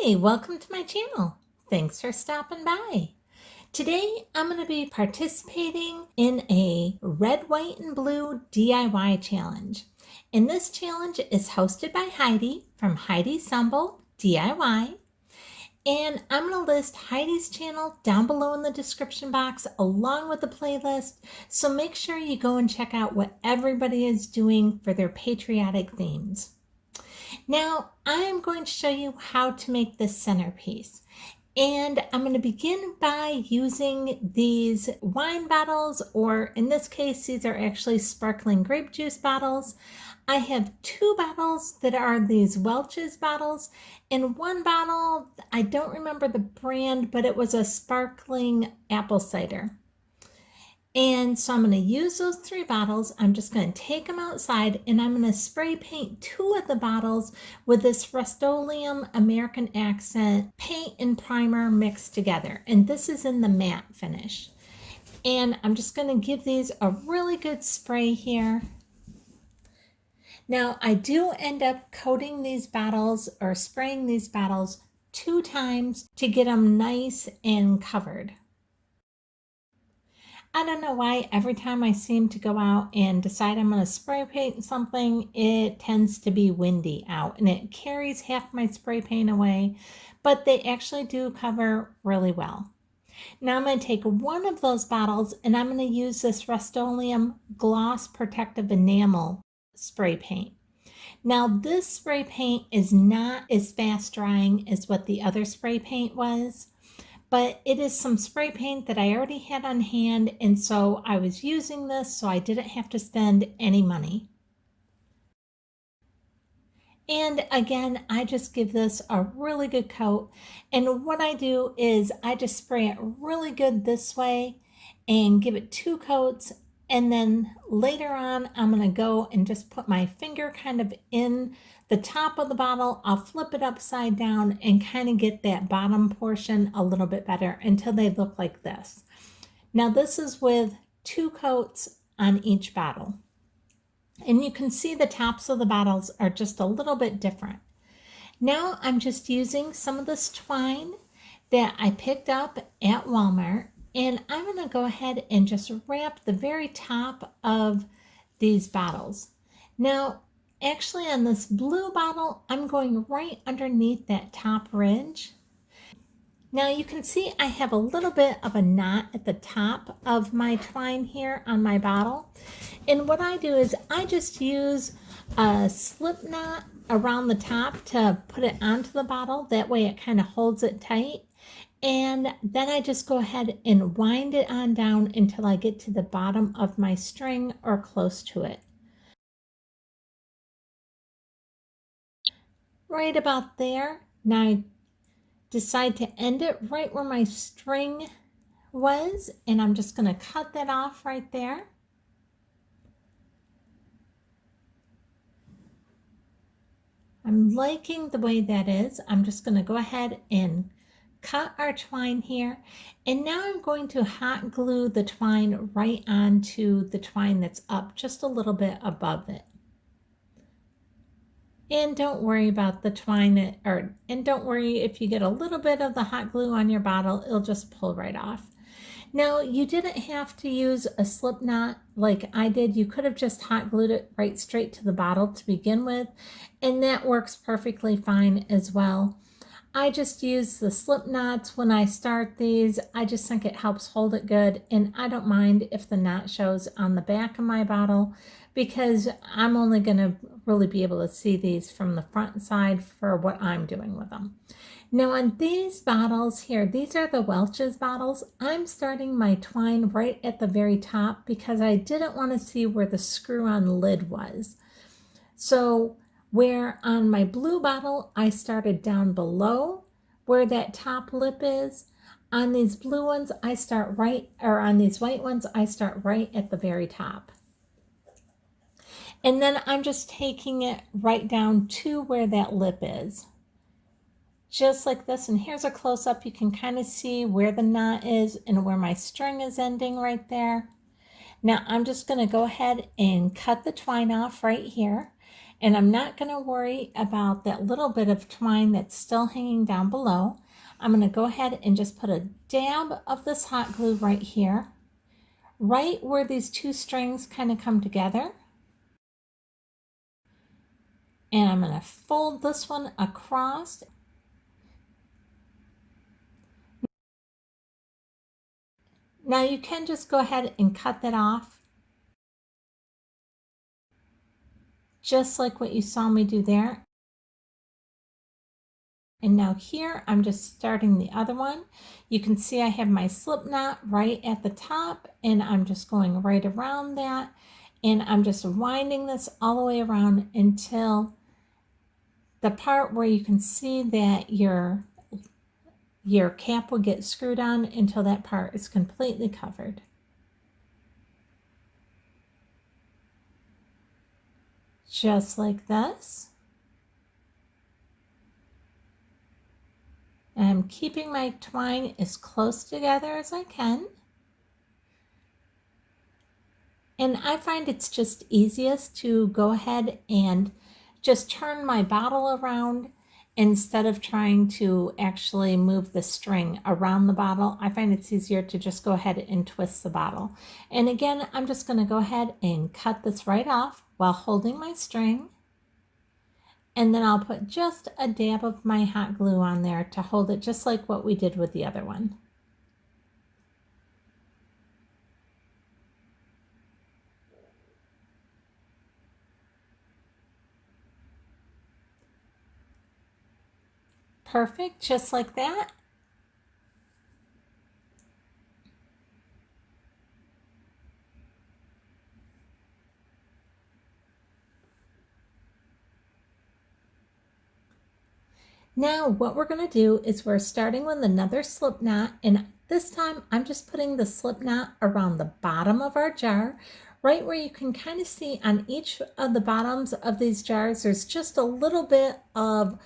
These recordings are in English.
Hi, welcome to my channel. Thanks for stopping by. Today I'm going to be participating in a red, white, and blue DIY challenge. And this challenge is hosted by Heidi from Heidi Sonboul DIY. And I'm going to list Heidi's channel down below in the description box along with the playlist. So make sure you go and check out what everybody is doing for their patriotic themes. Now, I am going to show you how to make this centerpiece. And I'm going to begin by using these wine bottles, or in this case, these are actually sparkling grape juice bottles. I have two bottles that are these Welch's bottles. In one bottle, I don't remember the brand, but it was a sparkling apple cider. And so I'm going to use those three bottles. I'm just going to take them outside and I'm going to spray paint two of the bottles with this Rust-Oleum American Accent paint and primer mixed together. And this is in the matte finish. And I'm just going to give these a really good spray here. Now I do end up coating these bottles or spraying these bottles 2 times to get them nice and covered. I don't know why every time I seem to go out and decide I'm going to spray paint something, it tends to be windy out and it carries half my spray paint away, but they actually do cover really well. Now I'm going to take one of those bottles and I'm going to use this Rust-Oleum Gloss Protective Enamel spray paint. Now this spray paint is not as fast drying as what the other spray paint was, but it is some spray paint that I already had on hand, and so I was using this so I didn't have to spend any money. And again, I just give this a really good coat, and what I do is I just spray it really good this way and give it 2 coats, and then later on I'm going to go and just put my finger kind of in the top of the bottle. I'll flip it upside down and kind of get that bottom portion a little bit better until they look like this. Now this is with 2 coats on each bottle. And you can see the tops of the bottles are just a little bit different. Now I'm just using some of this twine that I picked up at Walmart, and I'm going to go ahead and just wrap the very top of these bottles. Now, actually on this blue bottle, I'm going right underneath that top ridge. Now you can see I have a little bit of a knot at the top of my twine here on my bottle. And what I do is I just use a slip knot around the top to put it onto the bottle. That way it kind of holds it tight. And then I just go ahead and wind it on down until I get to the bottom of my string or close to it. Right about there. Now I decide to end it right where my string was, and I'm just going to cut that off right there. I'm liking the way that is. I'm just going to go ahead and cut our twine here, and now I'm going to hot glue the twine right onto the twine that's up just a little bit above it. And don't worry about the twine, and don't worry if you get a little bit of the hot glue on your bottle, it'll just pull right off. Now you didn't have to use a slip knot like I did. You could have just hot glued it right straight to the bottle to begin with, and that works perfectly fine as well. I just use the slip knots when I start these. I just think it helps hold it good, and I don't mind if the knot shows on the back of my bottle because I'm only going to really be able to see these from the front side for what I'm doing with them. Now on these bottles here, these are the Welch's bottles. I'm starting my twine right at the very top because I didn't want to see where the screw-on lid was. So where on my blue bottle, I started down below where that top lip is. On these blue ones, I start right, or on these white ones, I start right at the very top. And then I'm just taking it right down to where that lip is. Just like this, and here's a close-up. You can kind of see where the knot is and where my string is ending right there. Now I'm just going to go ahead and cut the twine off right here. And I'm not going to worry about that little bit of twine that's still hanging down below. I'm going to go ahead and just put a dab of this hot glue right here, right where these two strings kind of come together. And I'm going to fold this one across. Now you can just go ahead and cut that off, just like what you saw me do there. And now here, I'm just starting the other one. You can see I have my slip knot right at the top, and I'm just going right around that. And I'm just winding this all the way around until the part where you can see that your cap will get screwed on, until that part is completely covered. Just like this. And I'm keeping my twine as close together as I can. And I find it's just easiest to go ahead and just turn my bottle around instead of trying to actually move the string around the bottle. I find it's easier to just go ahead and twist the bottle. And again, I'm just going to go ahead and cut this right off while holding my string. And then I'll put just a dab of my hot glue on there to hold it, just like what we did with the other one. Perfect, just like that. Now what we're going to do is we're starting with another slip knot, and this time I'm just putting the slip knot around the bottom of our jar, right where you can kind of see on each of the bottoms of these jars there's just a little bit of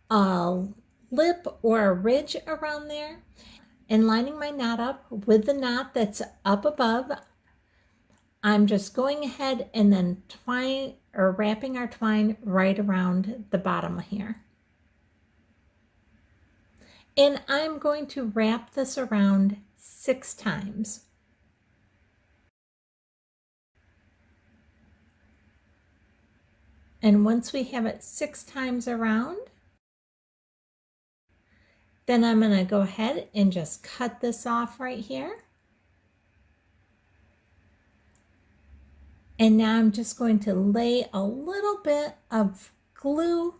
a lip or a ridge around there. And lining my knot up with the knot that's up above, I'm just going ahead and then wrapping our twine right around the bottom here. And I'm going to wrap this around 6 times. And once we have it 6 times around, then I'm going to go ahead and just cut this off right here. And now I'm just going to lay a little bit of glue,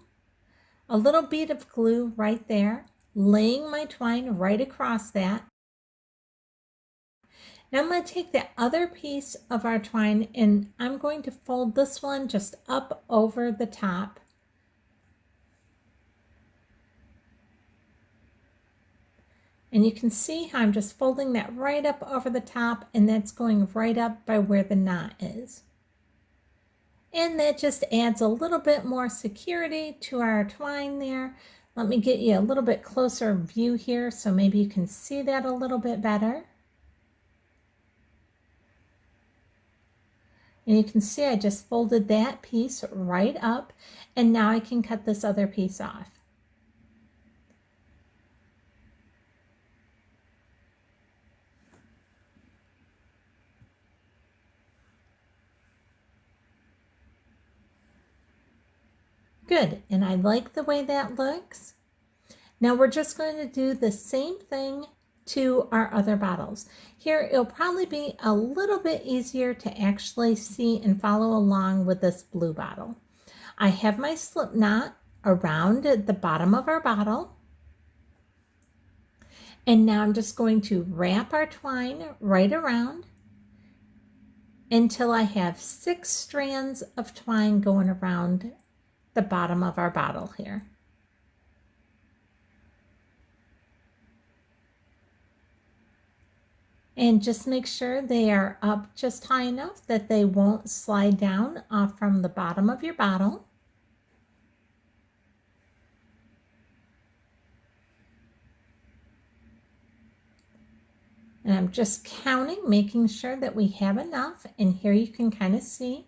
a little bead of glue right there, laying my twine right across that. Now I'm going to take the other piece of our twine and I'm going to fold this one just up over the top. And you can see how I'm just folding that right up over the top, and that's going right up by where the knot is. And that just adds a little bit more security to our twine there. Let me get you a little bit closer view here so maybe you can see that a little bit better. And you can see I just folded that piece right up, and now I can cut this other piece off. Good, and I like the way that looks. Now we're just going to do the same thing to our other bottles. Here it'll probably be a little bit easier to actually see and follow along with this blue bottle. I have my slip knot around the bottom of our bottle. And now I'm just going to wrap our twine right around until I have 6 strands of twine going around the bottom of our bottle here. And just make sure they are up just high enough that they won't slide down off from the bottom of your bottle. And I'm just counting, making sure that we have enough. And here you can kind of see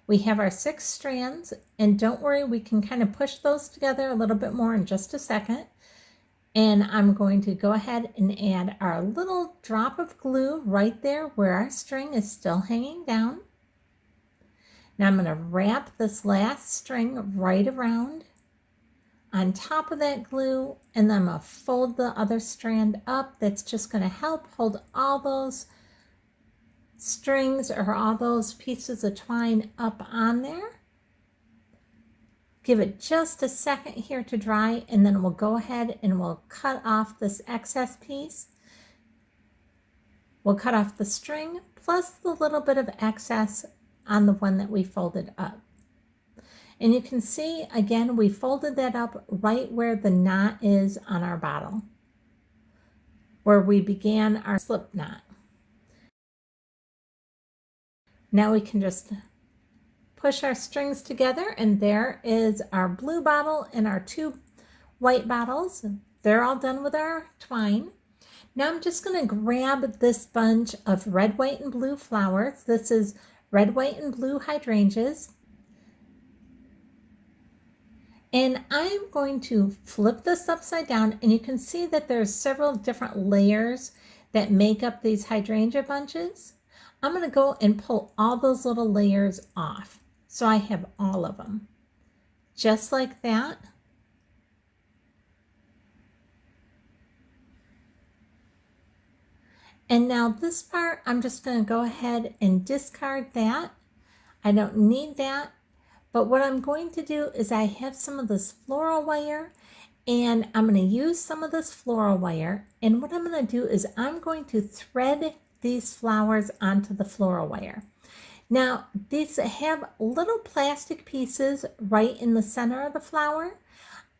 We have our 6 strands, and don't worry, we can kind of push those together a little bit more in just a second. And I'm going to go ahead and add our little drop of glue right there where our string is still hanging down. Now I'm going to wrap this last string right around on top of that glue, and then I'm going to fold the other strand up. That's just going to help hold all those strings or all those pieces of twine up on there. Give it just a second here to dry, and then we'll go ahead and we'll cut off this excess piece. We'll cut off the string plus the little bit of excess on the one that we folded up. And you can see, again, we folded that up right where the knot is on our bottle, where we began our slip knot. Now we can just push our strings together, and there is our blue bottle and our 2 white bottles. They're all done with our twine. Now I'm just going to grab this bunch of red, white, and blue flowers. This is red, white, and blue hydrangeas. And I'm going to flip this upside down, and you can see that there's several different layers that make up these hydrangea bunches. I'm going to go and pull all those little layers off. So I have all of them, just like that. And now this part, I'm just going to go ahead and discard that. I don't need that. But what I'm going to do is I have some of this floral wire, and I'm going to use some of this floral wire. And what I'm going to do is I'm going to thread these flowers onto the floral wire. Now, these have little plastic pieces right in the center of the flower.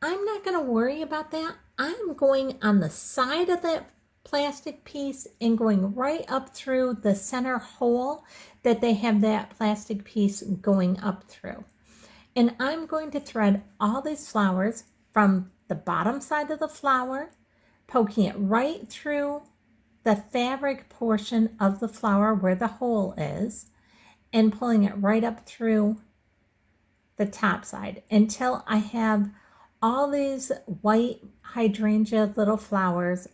I'm not going to worry about that. I'm going on the side of that plastic piece and going right up through the center hole that they have that plastic piece going up through. And I'm going to thread all these flowers from the bottom side of the flower, poking it right through the fabric portion of the flower where the hole is, and pulling it right up through the top side until I have all these white hydrangea little flowers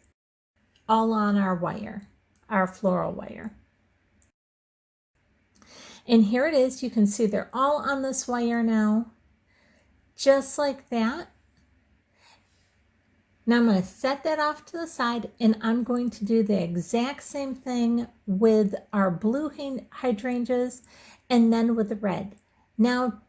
all on our wire, our floral wire. And here it is. You can see they're all on this wire now, just like that. Now I'm going to set that off to the side, and I'm going to do the exact same thing with our blue hydrangeas and then with the red. Now,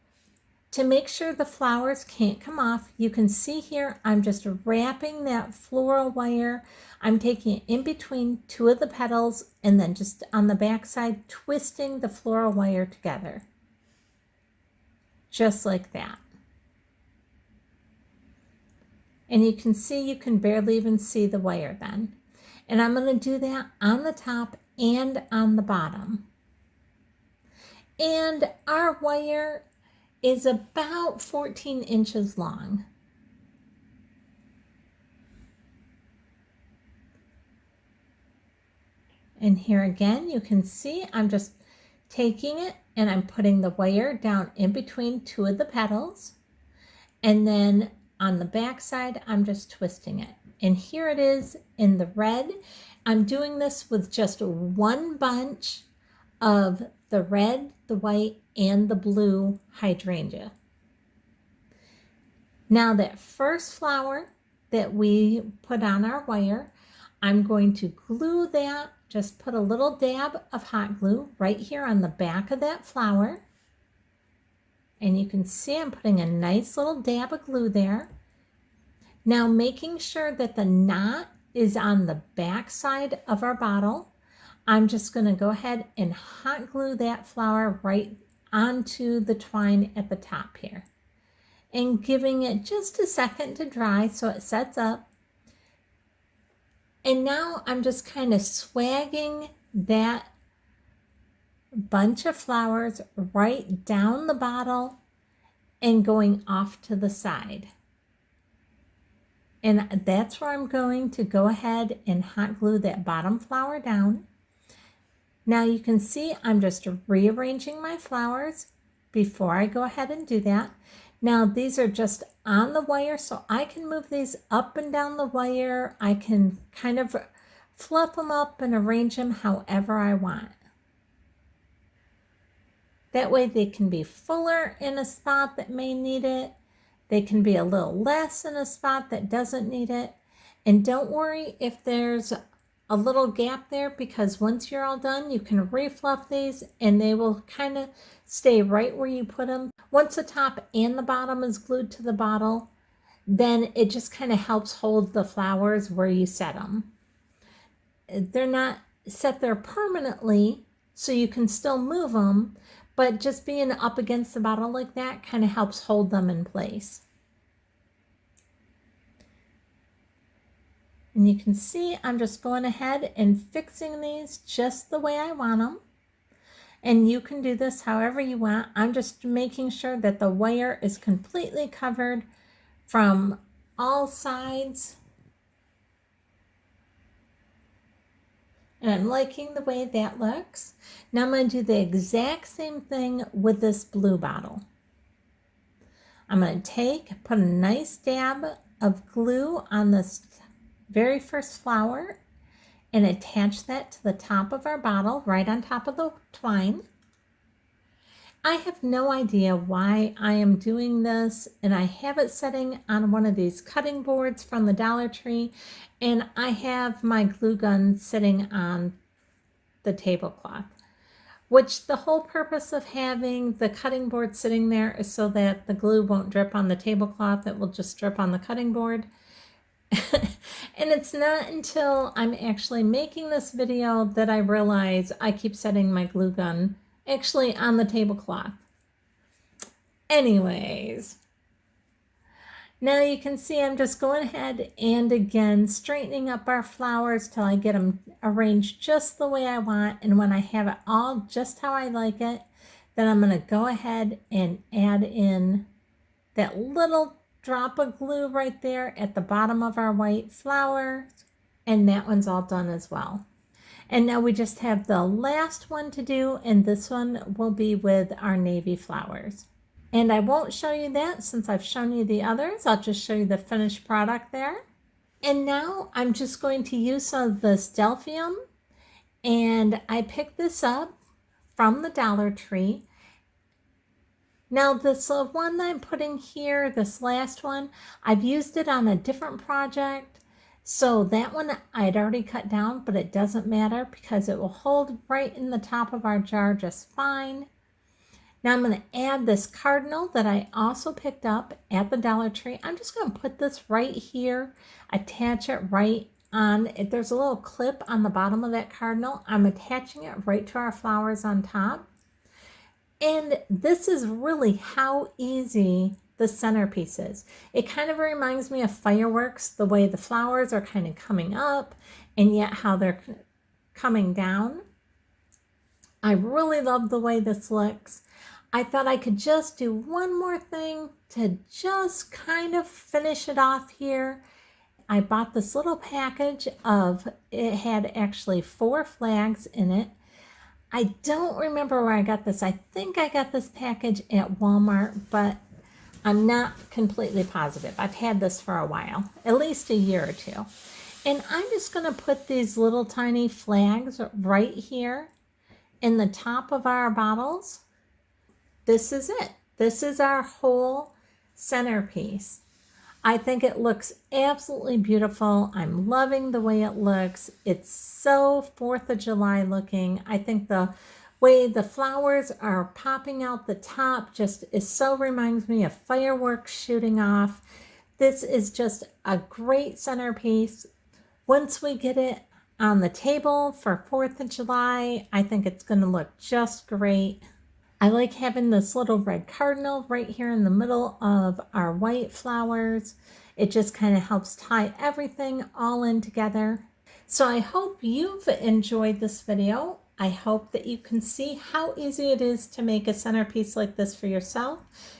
to make sure the flowers can't come off, you can see here I'm just wrapping that floral wire. I'm taking it in between 2 of the petals and then just on the back side twisting the floral wire together. Just like that. And you can see you can barely even see the wire then. And I'm going to do that on the top and on the bottom. And our wire is about 14 inches long. And here again, you can see I'm just taking it and I'm putting the wire down in between 2 of the petals. And then on the back side, I'm just twisting it. And here it is in the red. I'm doing this with just 1 bunch of the red, the white, and the blue hydrangea. Now that first flower that we put on our wire, I'm going to glue that, just put a little dab of hot glue right here on the back of that flower. And you can see I'm putting a nice little dab of glue there. Now making sure that the knot is on the back side of our bottle, I'm just going to go ahead and hot glue that flower right onto the twine at the top here. And giving it just a second to dry so it sets up. And now I'm just kind of swagging that bunch of flowers right down the bottle and going off to the side. And that's where I'm going to go ahead and hot glue that bottom flower down. Now you can see I'm just rearranging my flowers before I go ahead and do that. Now these are just on the wire, so I can move these up and down the wire. I can kind of fluff them up and arrange them however I want. That way they can be fuller in a spot that may need it. They can be a little less in a spot that doesn't need it. And don't worry if there's a little gap there, because once you're all done, you can refluff these and they will kind of stay right where you put them. Once the top and the bottom is glued to the bottle, then it just kind of helps hold the flowers where you set them. They're not set there permanently, so you can still move them, but just being up against the bottle like that kind of helps hold them in place. And you can see I'm just going ahead and fixing these just the way I want them. And you can do this however you want. I'm just making sure that the wire is completely covered from all sides. And I'm liking the way that looks. Now I'm going to do the exact same thing with this blue bottle. I'm going to put a nice dab of glue on this very first flower and attach that to the top of our bottle, right on top of the twine. I have no idea why I am doing this, and I have it sitting on one of these cutting boards from the Dollar Tree, and I have my glue gun sitting on the tablecloth, which the whole purpose of having the cutting board sitting there is so that the glue won't drip on the tablecloth. It will just drip on the cutting board. And it's not until I'm actually making this video that I realize I keep setting my glue gun actually on the tablecloth. Anyways, now you can see I'm just going ahead and again straightening up our flowers till I get them arranged just the way I want. And when I have it all just how I like it, then I'm going to go ahead and add in that little drop of glue right there at the bottom of our white flower, and that one's all done as well. And now we just have the last one to do, and this one will be with our navy flowers. And I won't show you that since I've shown you the others. I'll just show you the finished product there. And now I'm just going to use some of this Delphium, and I picked this up from the Dollar Tree. Now this one that I'm putting here, this last one, I've used it on a different project. So that one I'd already cut down, but it doesn't matter because it will hold right in the top of our jar just fine. Now I'm going to add this cardinal that I also picked up at the Dollar Tree. I'm just going to put this right here, attach it right on. There's a little clip on the bottom of that cardinal. I'm attaching it right to our flowers on top. And this is really how easy the centerpiece is. It kind of reminds me of fireworks, the way the flowers are kind of coming up and yet how they're coming down. I really love the way this looks. I thought I could just do one more thing to just kind of finish it off here. I bought this little package of, it had actually 4 flags in it. I don't remember where I got this. I think I got this package at Walmart, but I'm not completely positive. I've had this for a while, at least a year or two. And I'm just going to put these little tiny flags right here in the top of our bottles. This is it. This is our whole centerpiece. I think it looks absolutely beautiful. I'm loving the way it looks. It's so 4th of July looking. I think the way the flowers are popping out the top just reminds me of fireworks shooting off. This is just a great centerpiece. Once we get it on the table for 4th of July, I think it's going to look just great. I like having this little red cardinal right here in the middle of our white flowers. It just kind of helps tie everything all in together. So I hope you've enjoyed this video. I hope that you can see how easy it is to make a centerpiece like this for yourself.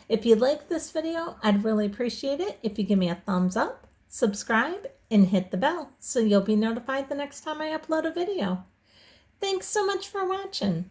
If you like this video, I'd really appreciate it if you give me a thumbs up, subscribe, and hit the bell so you'll be notified the next time I upload a video. Thanks so much for watching.